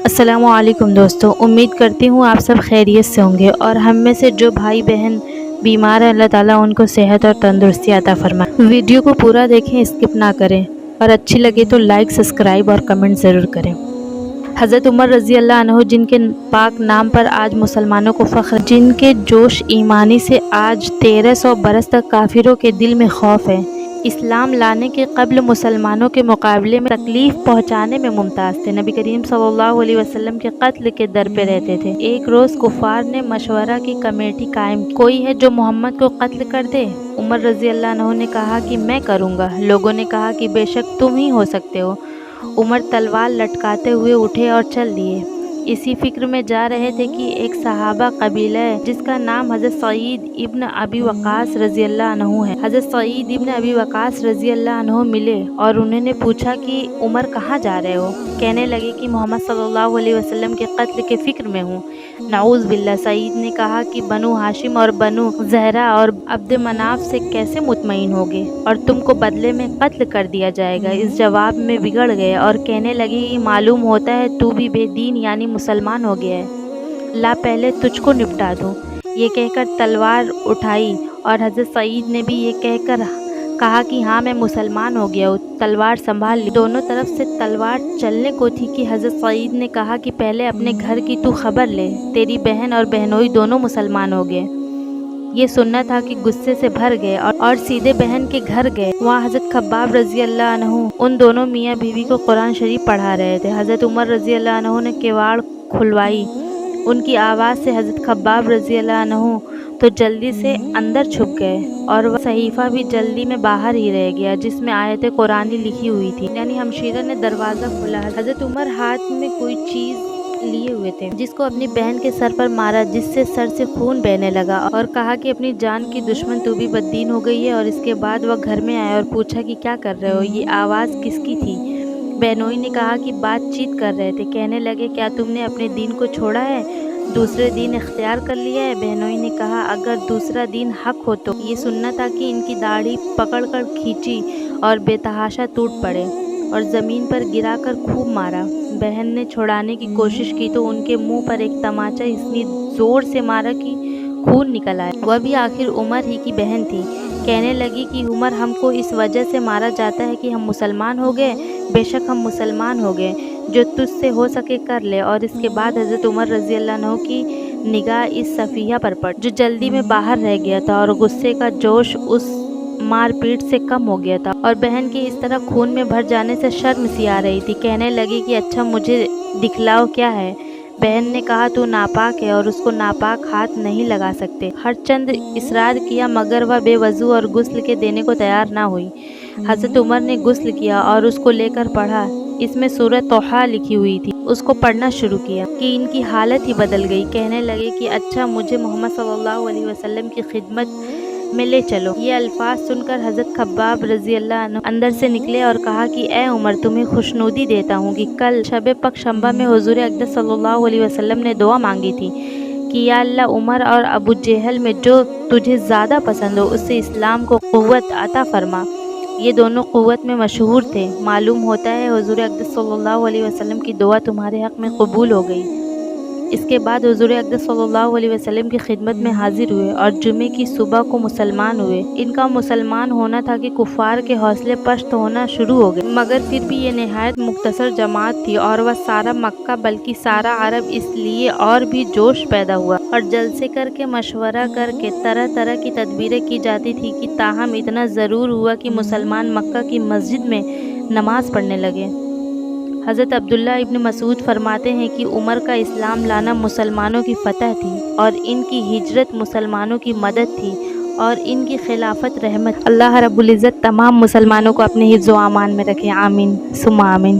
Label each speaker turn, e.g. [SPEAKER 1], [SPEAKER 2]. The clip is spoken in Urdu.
[SPEAKER 1] السلام علیکم دوستو، امید کرتی ہوں آپ سب خیریت سے ہوں گے اور ہم میں سے جو بھائی بہن بیمار ہیں اللہ تعالیٰ ان کو صحت اور تندرستی عطا فرمائے۔ ویڈیو کو پورا دیکھیں، اسکپ نہ کریں اور اچھی لگے تو لائک، سبسکرائب اور کمنٹ ضرور کریں۔ حضرت عمر رضی اللہ عنہ جن کے پاک نام پر آج مسلمانوں کو فخر، جن کے جوش ایمانی سے آج 1300 برس تک کافروں کے دل میں خوف ہے، اسلام لانے کے قبل مسلمانوں کے مقابلے میں تکلیف پہنچانے میں ممتاز تھے۔ نبی کریم صلی اللہ علیہ وسلم کے قتل کے در پہ رہتے تھے۔ ایک روز کفار نے مشورہ کی کمیٹی قائم کی، کوئی ہے جو محمد کو قتل کر دے؟ عمر رضی اللہ عنہ نے کہا کہ میں کروں گا۔ لوگوں نے کہا کہ بے شک تم ہی ہو سکتے ہو۔ عمر تلوار لٹکاتے ہوئے اٹھے اور چل دیے۔ اسی فکر میں جا رہے تھے کہ ایک صحابہ قبیلہ ہے جس کا نام حضرت سعید ابن ابی وقاص رضی اللہ عنہ ہے۔ حضرت سعید ابن ابی وقاص رضی اللہ عنہ ملے اور انہوں نے پوچھا کہ عمر کہاں جا رہے ہو؟ کہنے لگے کہ محمد صلی اللہ علیہ وسلم کے قتل کے فکر میں ہوں۔ نعوذ باللہ۔ سعید نے کہا کہ بنو ہاشم اور بنو زہرہ اور عبد مناف سے کیسے مطمئن ہوگے اور تم کو بدلے میں قتل کر دیا جائے گا؟ اس جواب میں بگڑ گئے اور کہنے لگے کہ معلوم ہوتا ہے تو بھی بے دین یعنی مسلمان ہو گیا ہے، لا پہلے تجھ کو نپٹا دوں۔ یہ کہہ کر تلوار اٹھائی اور حضرت سعید نے بھی یہ کہہ کر کہا کہ ہاں میں مسلمان ہو گیا ہوں، تلوار سنبھال لی۔ دونوں طرف سے تلوار چلنے کو تھی کہ حضرت سعید نے کہا کہ پہلے اپنے گھر کی تو خبر لے، تیری بہن اور بہنوئی دونوں مسلمان ہو گئے۔ یہ سننا تھا کہ غصے سے بھر گئے اور سیدھے بہن کے گھر گئے۔ وہاں حضرت خباب رضی اللہ عنہ ان دونوں میاں بیوی کو قرآن شریف پڑھا رہے تھے۔ حضرت عمر رضی اللہ عنہ نے کیواڑ کھلوائی۔ ان کی آواز سے حضرت خباب رضی اللہ عنہ تو جلدی سے اندر چھپ گئے اور وہ صحیفہ بھی جلدی میں باہر ہی رہ گیا جس میں آیت قرآنی لکھی ہوئی تھی۔ یعنی ہمشیرہ نے دروازہ کھولا۔ حضرت عمر ہاتھ میں کوئی چیز لیے ہوئے تھے جس کو اپنی بہن کے سر پر مارا، جس سے سر سے خون بہنے لگا اور کہا کہ اپنی جان کی دشمن تو بھی بددین ہو گئی ہے۔ اور اس کے بعد وہ گھر میں آئے اور پوچھا کہ کیا کر رہے ہو، یہ آواز کس کی تھی؟ بہنوئی نے کہا کہ بات چیت کر رہے تھے۔ کہنے لگے کیا تم نے اپنے دین کو چھوڑا ہے، دوسرے دین اختیار کر لیا ہے؟ بہنوئی نے کہا اگر دوسرا دین حق ہو تو یہ سننا تھا کہ ان کی داڑھی پکڑ کر کھینچی اور بے تحاشا ٹوٹ پڑے اور زمین پر گرا کر خوب مارا۔ بہن نے چھڑانے کی کوشش کی تو ان کے منہ پر ایک تماچا اتنی زور سے مارا کہ خون نکل آیا۔ وہ بھی آخر عمر ہی کی بہن تھی۔ کہنے لگی کہ عمر ہم کو اس وجہ سے مارا جاتا ہے کہ ہم مسلمان ہو گئے؟ بے شک ہم مسلمان ہو گئے، جو تجھ سے ہو سکے کر لے۔ اور اس کے بعد حضرت عمر رضی اللہ عنہ کی نگاہ اس صفیہ پر پڑ جو جلدی میں باہر رہ گیا تھا اور غصے کا جوش اس مار پیٹ سے کم ہو گیا تھا اور بہن کی اس طرح خون میں بھر جانے سے شرم سی آ رہی تھی۔ کہنے لگی کہ اچھا مجھے دکھلاؤ کیا ہے؟ بہن نے کہا تو ناپاک ہے اور اس کو ناپاک ہاتھ نہیں لگا سکتے۔ ہر چند اصرار کیا مگر وہ بے وضو اور غسل کے دینے کو تیار نہ ہوئی۔ حضرت عمر نے غسل کیا اور اس کو لے کر پڑھا۔ اس میں سورہ طٰہٰ لکھی ہوئی تھی۔ اس کو پڑھنا شروع کیا کہ ان کی حالت ہی بدل گئی۔ کہنے لگے کہ اچھا مجھے محمد صلی اللہ علیہ وسلم کی خدمت میں لے چلو۔ یہ الفاظ سن کر حضرت خباب رضی اللہ عنہ اندر سے نکلے اور کہا کہ اے عمر تمہیں خوشنودی دیتا ہوں کہ کل شب پکشنبہ میں حضور اقدس صلی اللہ علیہ وسلم نے دعا مانگی تھی کہ یا اللہ عمر اور ابو جہل میں جو تجھے زیادہ پسند ہو اس سے اسلام کو قوت عطا فرما۔ یہ دونوں قوت میں مشہور تھے۔ معلوم ہوتا ہے حضور اقدس صلی اللہ علیہ وسلم کی دعا تمہارے حق میں قبول ہو گئی۔ اس کے بعد حضور اقدس صلی اللہ علیہ وسلم کی خدمت میں حاضر ہوئے اور جمعے کی صبح کو مسلمان ہوئے۔ ان کا مسلمان ہونا تھا کہ کفار کے حوصلے پست ہونا شروع ہو گئے، مگر پھر بھی یہ نہایت مختصر جماعت تھی اور وہ سارا مکہ بلکہ سارا عرب اس لیے اور بھی جوش پیدا ہوا اور جلسے کر کے مشورہ کر کے طرح طرح کی تدبیریں کی جاتی تھی کہ تاہم اتنا ضرور ہوا کہ مسلمان مکہ کی مسجد میں نماز پڑھنے لگے۔ حضرت عبداللہ ابن مسعود فرماتے ہیں کہ عمر کا اسلام لانا مسلمانوں کی فتح تھی اور ان کی ہجرت مسلمانوں کی مدد تھی اور ان کی خلافت رحمت۔ اللہ رب العزت تمام مسلمانوں کو اپنے حفظ و امان میں رکھے، آمین ثم آمین۔